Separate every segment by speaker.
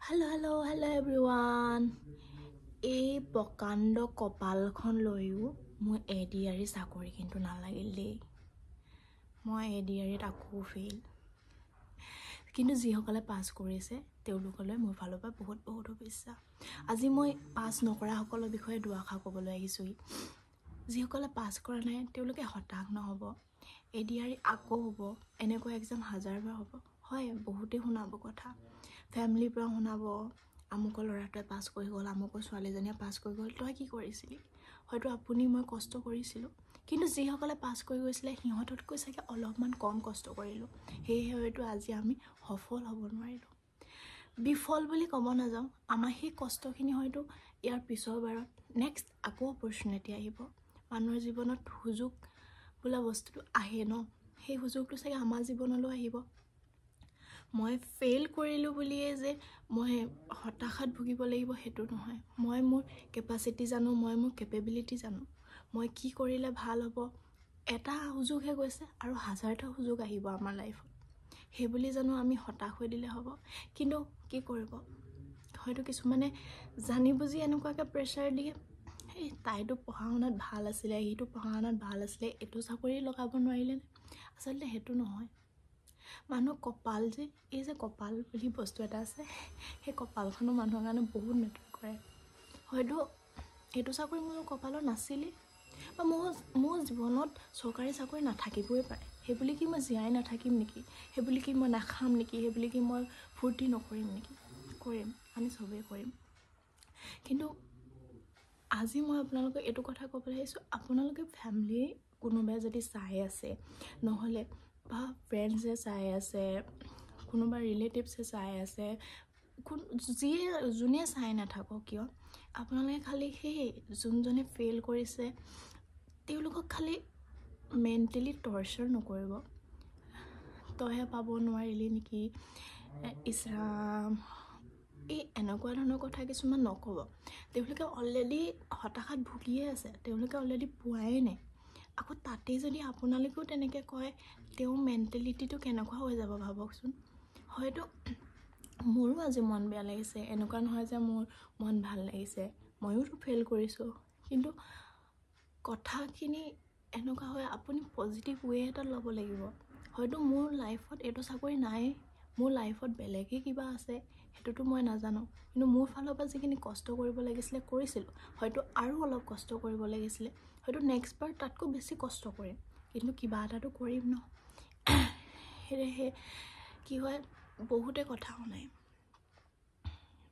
Speaker 1: Hello everyone. এই প্ৰকাণ্ড কপালখন লৈও মই এডিআৰি চাকৰি কিন্তু নালাগিল দেই। মই এডিআৰিত আকৌ ফেইল। কিন্তু যিসকলে পাছ কৰিছে তেওঁলোকলৈ মোৰ ফালৰ পৰা বহুত শুভেচ্ছা। আজি মই পাছ নকৰা সকলৰ বিষয়ে দুআষাৰ ক'বলৈ আহিছোঁ। যিসকলে পাছ কৰা নাই তেওঁলোকে হতাশ নহ'ব। এডিআৰি আকৌ হ'ব, এনেকুৱা এক্সাম হাজাৰবাৰ হ'ব। হয়, বহুতেই শুনাব কথা, ফেমিলিৰ পৰা শুনাব, আমুকৰ ল'ৰাটোৱে পাছ কৰি গ'ল, আমুকৰ ছোৱালীজনীয়ে পাছ কৰি গ'ল, তই কি কৰিছিলি? হয়তো আপুনি মই কষ্ট কৰিছিলোঁ, কিন্তু যিসকলে পাছ কৰি গৈছিলে সিহঁততকৈ চাগে অলপমান কম কষ্ট কৰিলোঁ, সেয়েহে হয়তো আজি আমি সফল হ'ব নোৱাৰিলোঁ। বিফল বুলি ক'ব নাযাওঁ, আমাৰ সেই কষ্টখিনি হয়তো ইয়াৰ পিছৰ বাৰত নেক্সট আকৌ অপৰচুনিটি আহিব। মানুহৰ জীৱনত সুযোগ বোলা বস্তুটো আহে ন, সেই সুযোগটো চাগে আমাৰ জীৱনলৈও আহিব। মই ফেইল কৰিলোঁ বুলিয়ে যে মই হতাশাত ভুগিব লাগিব সেইটো নহয়। মই মোৰ কেপাচিটি জানো, মই মোৰ কেপেবিলিটি জানো, মই কি কৰিলে ভাল হ'ব। এটা সুযোগহে গৈছে আৰু হাজাৰটা সুযোগ আহিব আমাৰ লাইফত, সেইবুলি জানো আমি হতাশ হৈ দিলে হ'ব? কিন্তু কি কৰিব, হয়তো কিছুমানে জানি বুজি এনেকুৱাকৈ প্ৰেছাৰ দিয়ে, এই তাইতো পঢ়া শুনাত ভাল আছিলে, সিটো পঢ়া শুনাত ভাল আছিলে, এইটো চাকৰি লগাব নোৱাৰিলেনে? আচলতে সেইটো নহয়। মানুহৰ কপাল যে, এই যে কপাল বুলি বস্তু এটা আছে, সেই কপালখনো মানুহৰ কাৰণে বহুত মেটাৰ কৰে। হয়তো এইটো চাকৰি মোৰ কপালত নাছিলেই, বা মোৰ জীৱনত চৰকাৰী চাকৰি নাথাকিবই পাৰে। সেইবুলি কি মই জীয়াই নাথাকিম নেকি? সেইবুলি কি মই নাখাম নেকি? সেইবুলি কি মই ফূৰ্তি নকৰিম নেকি? কৰিম, আমি চবেই কৰিম। কিন্তু আজি মই আপোনালোকক এইটো কথা ক'বলৈ আহিছোঁ, আপোনালোকে ফেমিলি কোনোবাই যদি চাই আছে, নহ'লে বা ফ্ৰেণ্ডছে চাই আছে, কোনোবা ৰিলেটিভছে চাই আছে, যোনে চাই নাথাকক কিয়, আপোনালোকে খালি সেই যোনজনে ফেইল কৰিছে তেওঁলোকক খালি মেণ্টেলি টৰ্চাৰ নকৰিব। তইহে পাব নোৱাৰিলি নেকি, ইছৰাম, এই এনেকুৱা ধৰণৰ কথা কিছুমান নক'ব। তেওঁলোকে অলৰেডি হতাশাত ভুগিয়ে আছে, তেওঁলোকে অলৰেডি পোৱাই নাই। আকৌ তাতেই যদি আপোনালোকেও তেনেকৈ কয়, তেওঁৰ মেণ্টেলিটিটো কেনেকুৱা হৈ যাব ভাবকচোন। হয়তো মোৰো আজি মন বেয়া লাগিছে, এনেকুৱা নহয় যে মোৰ মন ভাল লাগিছে, ময়োতো ফেইল কৰিছোঁ। কিন্তু কথাখিনি এনেকুৱা হয়, আপুনি পজিটিভ ৱে এটাত ল'ব লাগিব। হয়তো মোৰ লাইফত এইটো চাকৰি নাই, মোৰ লাইফত বেলেগেই কিবা আছে, সেইটোতো মই নাজানো। কিন্তু মোৰ ফালৰ পৰা যিখিনি কষ্ট কৰিব লাগিছিলে কৰিছিলোঁ, হয়তো আৰু অলপ কষ্ট কৰিব লাগিছিলে, হয়তো নেক্সট বাৰ তাতকৈ বেছি কষ্ট কৰিম, কিন্তু কিবা এটাতো কৰিম ন। সেয়েহে কি হয়, বহুতে কথা শুনায়,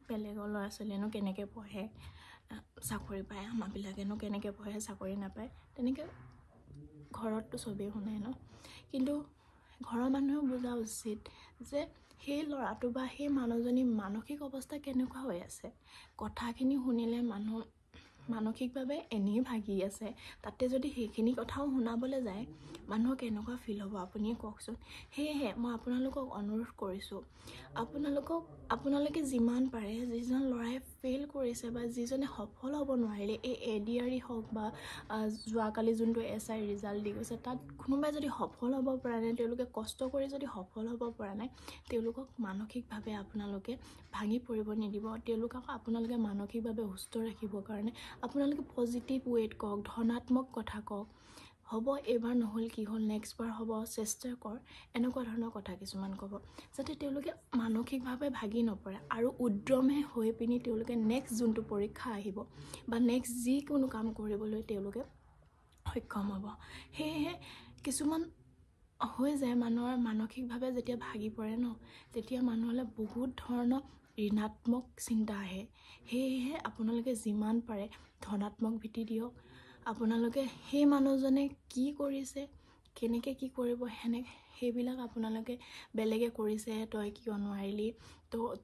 Speaker 1: বেলেগৰ ল'ৰা ছোৱালীয়েনো কেনেকৈ পঢ়ে চাকৰি পায়, আমাৰবিলাকেনো কেনেকৈ পঢ়ে চাকৰি নাপায়, তেনেকৈ ঘৰততো চবেই শুনায় ন। কিন্তু ঘৰৰ মানুহেও বুজা উচিত যে সেই ল'ৰাটো বা সেই মানুহজনী মানসিক অৱস্থা কেনেকুৱা হৈ আছে। কথাখিনি শুনিলে মানুহ মানসিকভাৱে এনেই ভাগি আছে, তাতে যদি সেইখিনি কথাও শুনাবলৈ যায় মানুহৰ কেনেকুৱা ফিল হ'ব আপুনিয়ে কওকচোন। সেয়েহে মই আপোনালোকক অনুৰোধ কৰিছোঁ, আপোনালোকে যিমান পাৰে, যিজন ল'ৰাই ফেইল কৰিছে বা যিজনে সফল হ'ব নোৱাৰিলে, এই এডিআৰি হওক বা যোৱাকালি যোনটো SI ৰিজাল্ট দি গৈছে, তাত কোনোবাই যদি সফল হ'ব পৰা নাই, তেওঁলোকে কষ্ট কৰি যদি সফল হ'ব পৰা নাই, তেওঁলোকক মানসিকভাৱে আপোনালোকে ভাঙি পৰিব নিদিব। তেওঁলোকক আপোনালোকে মানসিকভাৱে সুস্থ ৰাখিবৰ কাৰণে আপোনালোকে পজিটিভ ৱেত কওক, ধনাত্মক কথা কওক। হ'ব, এইবাৰ নহ'ল কি হ'ল, নেক্সট বাৰ হ'ব, চেষ্টা কৰ, এনেকুৱা ধৰণৰ কথা কিছুমান ক'ব, যাতে তেওঁলোকে মানসিকভাৱে ভাগি নপৰে আৰু উদ্যমে হৈ পিনি তেওঁলোকে নেক্সট যোনটো পৰীক্ষা আহিব বা নেক্সট যিকোনো কাম কৰিবলৈ তেওঁলোকে সক্ষম হ'ব। সেয়েহে কিছুমান হৈ যায়, মানুহৰ মানসিকভাৱে যেতিয়া ভাগি পৰে ন, তেতিয়া মানুহলৈ বহুত ধৰণৰ ঋণাত্মক চিন্তা আহে। সেয়েহে আপোনালোকে যিমান পাৰে ধনাত্মক ভীতি দিয়ক। আপোনালোকে সেই মানুহজনে কি কৰিছে, কেনেকৈ কি কৰিব, সেইবিলাক আপোনালোকে বেলেগে কৰিছে, তই কিয় নোৱাৰিলি,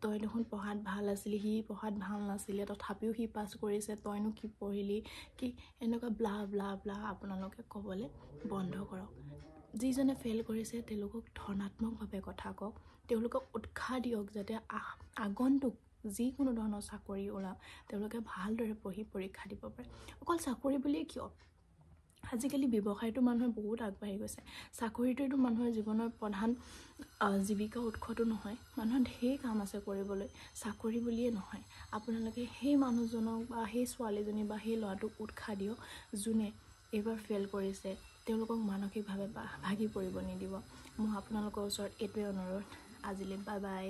Speaker 1: তই দেখোন পঢ়াত ভাল আছিলি, সি পঢ়াত ভাল নাছিলে, তথাপিও সি পাছ কৰিছে, তইনো কি পঢ়িলি, কি এনেকুৱা ব্লা ব্লা ব্লা আপোনালোকে ক'বলৈ বন্ধ কৰক। যিজনে ফেইল কৰিছে তেওঁলোকক ধনাত্মকভাৱে কথা কওক, তেওঁলোকক উৎসাহ দিয়ক, যাতে আগন্তুক যিকোনো ধৰণৰ চাকৰি ওলাওক তেওঁলোকে ভালদৰে পঢ়ি পৰীক্ষা দিব পাৰে। অকল চাকৰি বুলিয়ে কিয়, আজিকালি ব্যৱসায়টো মানুহে বহুত আগবাঢ়ি গৈছে চাকৰিটোৱেতো মানুহৰ জীৱনৰ প্ৰধান জীৱিকা উৎসটো নহয় মানুহৰ ঢেৰ কাম আছে কৰিবলৈ চাকৰি বুলিয়ে নহয় আপোনালোকে সেই মানুহজনক বা সেই ছোৱালীজনী বা সেই ল'ৰাটোক উৎসাহ দিয়ক যোনে এইবাৰ ফেইল কৰিছে তেওঁলোকক মানসিকভাৱে ভাগি পৰিব নিদিব মই আপোনালোকৰ ওচৰত এইটোৱে অনুৰোধ আজিলৈ বাই বাই